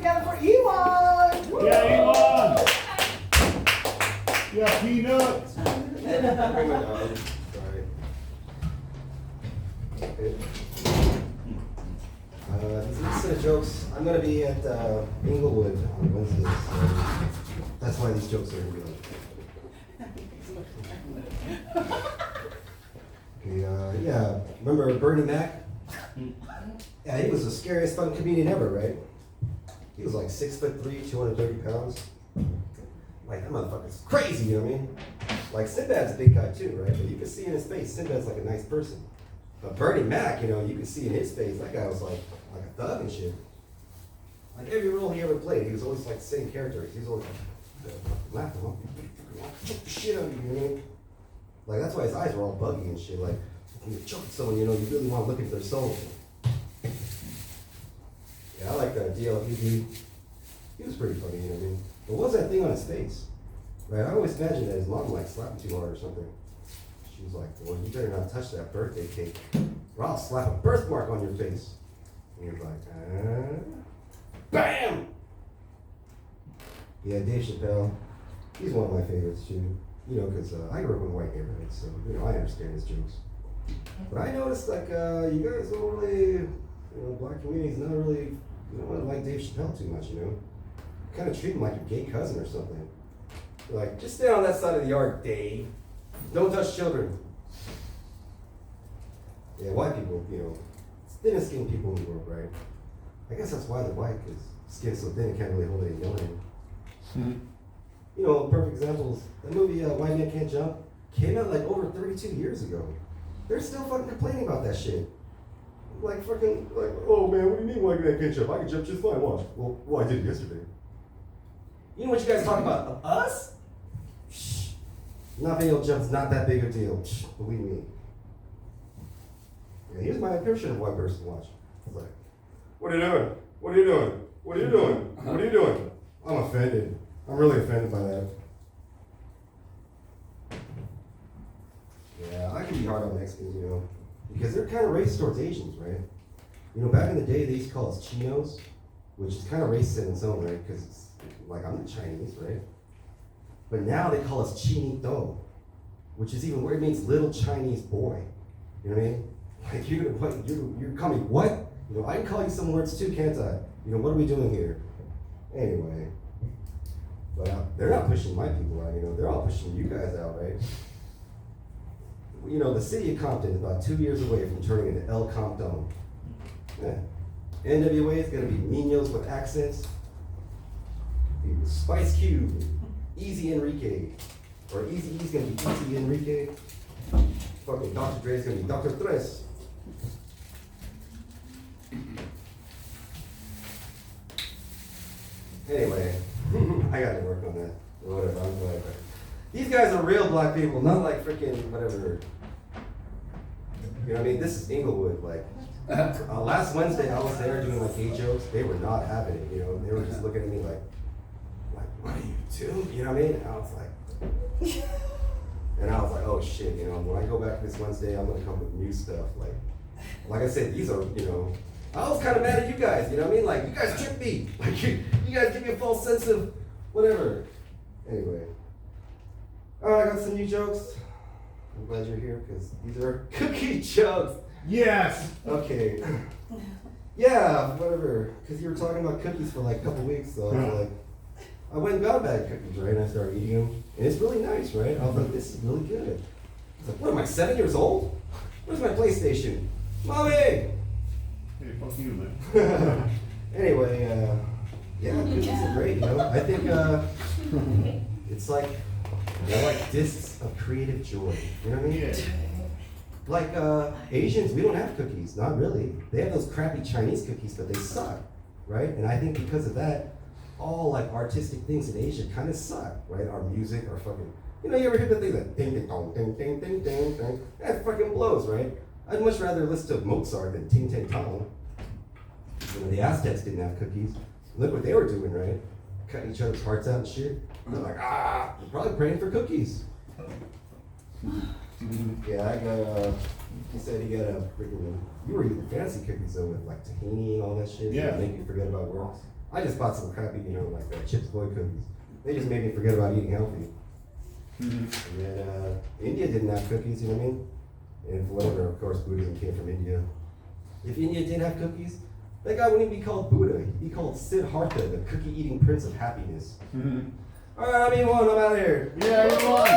together for Ewan! Woo! Yeah, Ewan! Yeah, Peanut! Bring my dog. Sorry. Okay. These are set of jokes. I'm gonna be at Inglewood on Wednesday, so that's why these jokes are gonna be like. Okay, yeah. Remember Bernie Mac? Yeah, he was the scariest fucking comedian ever, right? He was like 6'3", 230 pounds. Like, that motherfucker's crazy, you know what I mean? Like, Sinbad's a big guy too, right? But you can see in his face, Sinbad's like a nice person. But Bernie Mac, you know, you can see in his face, that guy was like a thug and shit. Like, every role he ever played, he was always like the same character. He was always like, laughing, fuck the shit out of you, you know what I mean? Like, that's why his eyes were all buggy and shit. Like, when you're choking someone, you know, you really want to look into their soul. Yeah, I like DLPD. He was pretty funny, you know what I mean? But what was that thing on his face? Right, I always imagined that his mom like slapped him too hard or something. She was like, well, you better not touch that birthday cake, or I'll slap a birthmark on your face. And he was like, BAM! Yeah, Dave Chappelle, he's one of my favorites too. You know, because I grew up in a white neighborhood, so, you know, I understand his jokes. But I noticed, like, you guys don't really, you know, black community's not really, you don't like Dave Chappelle too much, you know? Kind of treat him like a gay cousin or something. Like, just stay on that side of the yard, Dave. Don't touch children. Yeah, white people, you know, thinner skinned people in the world, right? I guess that's why they're white, because skin's so thin it can't really hold any yelling. You know, perfect examples. That movie, White Man Can't Jump, came out like over 32 years ago. They're still fucking complaining about that shit. Like fucking, like, oh man, what do you mean White Man Can't Jump? I can jump just fine, watch. Well, I did it yesterday. You know what you guys talk about? Us? Shh. Not being able to jump's not that big a deal. Shh, believe me. Yeah, here's my impression of a white person, watch. It's like, what are you doing? What are you doing? What are you doing? What are you doing? I'm offended. I'm really offended by that. Yeah, I can be hard on Mexicans, you know, because they're kind of racist towards Asians, right? You know, back in the day, they used to call us chinos, which is kind of racist in its own right, because it's like, I'm not Chinese, right? But now they call us chinito, which is even weird. It means little Chinese boy. You know what I mean? Like, you're call me what? You know, I can call you some words too, can't I? You know, what are we doing here? Anyway. But they're not pushing my people out, you know, they're all pushing you guys out, right? You know, the city of Compton is about 2 years away from turning into El Compton. Yeah. NWA is gonna be Ninos with accents. Spice Cube, Easy Enrique. Or Easy E's gonna be Easy Enrique. Fucking Dr. Dre's gonna be Dr. Tres. Anyway, I gotta work on that. Or whatever, I'm glad. These guys are real black people, not like freaking whatever. You know what I mean? This is Inglewood. Like, last Wednesday I was there doing like gay jokes. They were not having it, you know? They were just looking at me like, what do you do? You know what I mean? And I was like, oh shit, you know, when I go back this Wednesday, I'm gonna come with new stuff. Like I said, these are, you know, I was kind of mad at you guys, you know what I mean? Like, you guys tricked me. Like, you guys give me a false sense of whatever. Anyway. Alright, I got some new jokes. I'm glad you're here because these are cookie jokes. Yes! Okay. Yeah, whatever. Because you were talking about cookies for like a couple weeks, so I was like, I went and got a bag of cookies, right? And I started eating them. And it's really nice, right? I was like, this is really good. I was like, what am I, 7 years old? Where's my PlayStation? Mommy! Hey, fuck you, man. Anyway, yeah, cookies are great, you know? I think it's like, they're like discs of creative joy. You know what I mean? Yeah. Like Asians, we don't have cookies, not really. They have those crappy Chinese cookies, but they suck, right? And I think because of that, all like artistic things in Asia kind of suck, right? Our music, our fucking, you know, you ever hear the thing that ding ding dong ding ding ding ding ding? That fucking blows, right? I'd much rather listen to Mozart than Ting Ting Tong. When the Aztecs didn't have cookies, look what they were doing, right? Cutting each other's hearts out and shit. They're like, they're probably praying for cookies. Yeah, I got, he said he got a freaking, you were eating fancy cookies though with like tahini and all that shit. Yeah. To make you forget about work. I just bought some crappy, like Chips Ahoy cookies. They just made me forget about eating healthy. And then India didn't have cookies, you know what I mean? And for whatever, of course, Buddhism came from India. If India didn't have cookies, that guy wouldn't even be called Buddha. He'd be called Siddhartha, the cookie-eating prince of happiness. All right, I'm E1. I'm out of here. Yeah, you won.